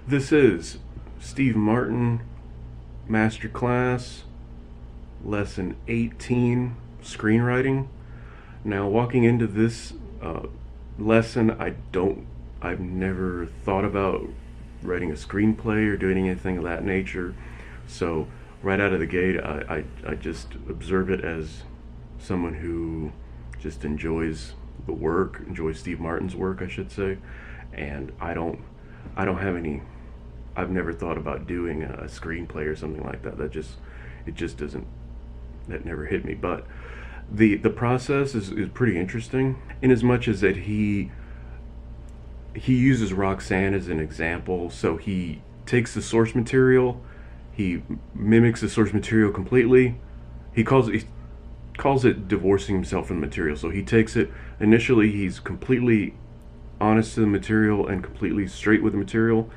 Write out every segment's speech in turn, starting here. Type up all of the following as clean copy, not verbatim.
This is Steve Martin Masterclass, Lesson 18, Screenwriting. Now, walking into this lesson, I've never thought about writing a screenplay or doing anything of that nature. So, right out of the gate, I just observe it as someone who just enjoys the work, enjoys Steve Martin's work, I should say. And I don't have any, I've never thought about doing a screenplay or something like that. It just doesn't, that never hit me. But the process is pretty interesting in as much as that he uses Roxanne as an example. So he takes the source material, he mimics the source material completely. He calls it divorcing himself from the material. So he takes it, initially he's completely honest to the material and completely straight with the material.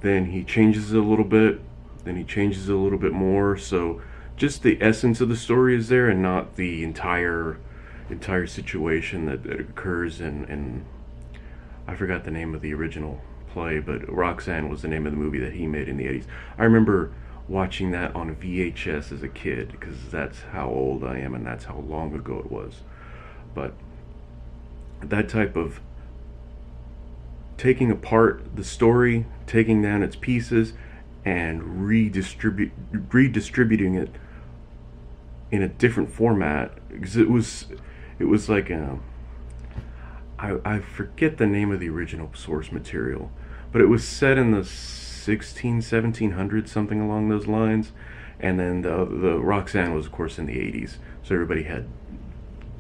Then he changes it a little bit, then he changes it a little bit more. So just the essence of the story is there, and not the entire situation that occurs in I forgot the name of the original play, but Roxanne was the name of the movie that he made in the 80s. I remember watching that on VHS as a kid, because that's how old I am and that's how long ago it was. But that type of taking apart the story, taking down its pieces, and redistributing it in a different format, because it was like I forget the name of the original source material, but it was set in the 1700s, something along those lines. And then the Roxanne was, of course, in the 80s, so everybody had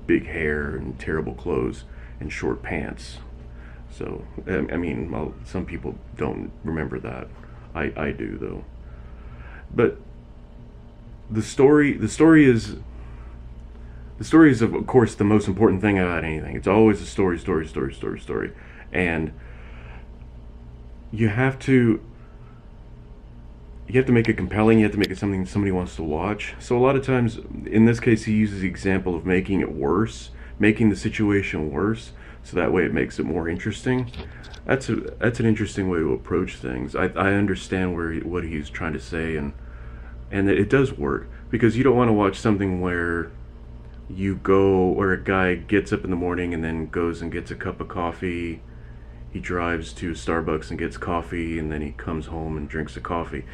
big hair and terrible clothes and short pants. So I mean, well, some people don't remember that. I do though. But the story is of course the most important thing about anything. It's always a story, and you have to make it compelling. You have to make it something somebody wants to watch. So a lot of times, in this case, he uses the example of making it worse, making the situation worse, so that way it makes it more interesting. That's an interesting way to approach things. I understand what he's trying to say, and it does work, because you don't want to watch something where where a guy gets up in the morning and then goes and gets a cup of coffee. He drives to Starbucks and gets coffee, and then he comes home and drinks the coffee.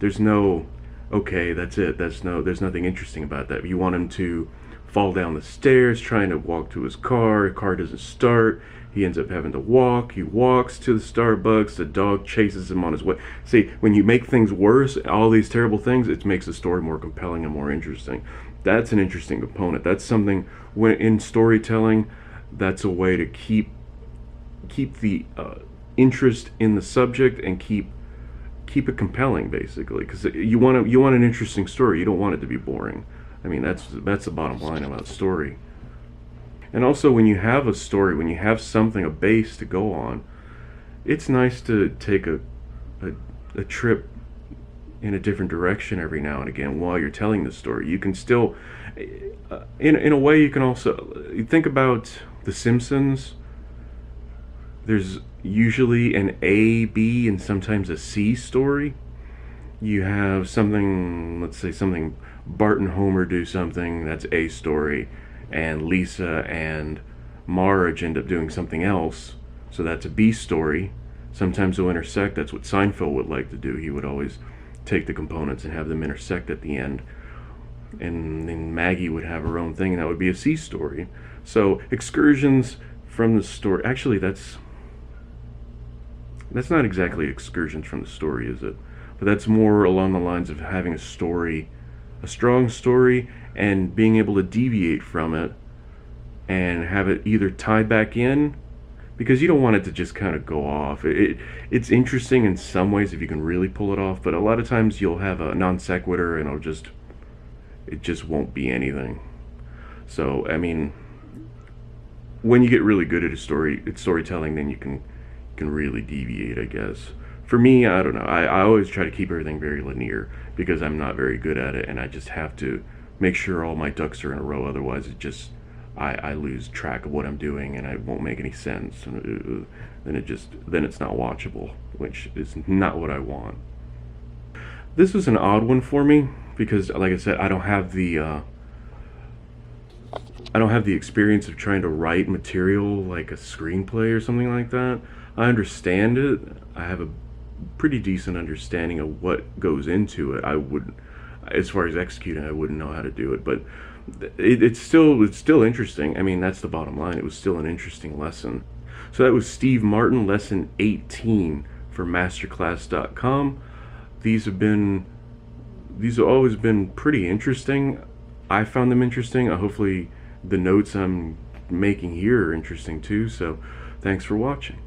There's no, okay, that's it. There's nothing interesting about that. You want him to fall down the stairs trying to walk to his car doesn't start, he ends up having to walk. He walks to the Starbucks, the dog chases him on his way. See, when you make things worse, all these terrible things, it makes the story more compelling and more interesting. That's an interesting component. That's something, when in storytelling, that's a way to keep the interest in the subject, and keep it compelling, basically, because you want an interesting story. You don't want it to be boring. I mean, that's the bottom line about story. And also, when you have a story, when you have something, a base to go on, it's nice to take a trip in a different direction every now and again while you're telling the story. You can still, in a way, you can also think about The Simpsons. There's usually an A, B, and sometimes a C story. You have something, let's say something, Bart and Homer do something, that's A story, and Lisa and Marge end up doing something else, so that's a B story. Sometimes they'll intersect. That's what Seinfeld would like to do. He would always take the components and have them intersect at the end. And then Maggie would have her own thing, and that would be a C story. So excursions from the story. Actually, that's not exactly excursions from the story, is it? But that's more along the lines of having a story, a strong story, and being able to deviate from it and have it either tie back in, because you don't want it to just kind of go off. It's interesting in some ways if you can really pull it off, but a lot of times you'll have a non sequitur and it just won't be anything. So I mean, when you get really good at storytelling, then you can really deviate, I guess. For me, I don't know. I always try to keep everything very linear, because I'm not very good at it, and I just have to make sure all my ducks are in a row. Otherwise, I lose track of what I'm doing and I won't make any sense, and then it's not watchable, which is not what I want. This was an odd one for me because, like I said, I don't have the experience of trying to write material like a screenplay or something like that. I understand it. I have a pretty decent understanding of what goes into it. I would, as far as executing, I wouldn't know how to do it, but it's still interesting. I mean, that's the bottom line. It was still an interesting lesson. So that was Steve Martin, lesson 18 for masterclass.com. These have always been pretty interesting. I found them interesting. Hopefully the notes I'm making here are interesting too. So thanks for watching.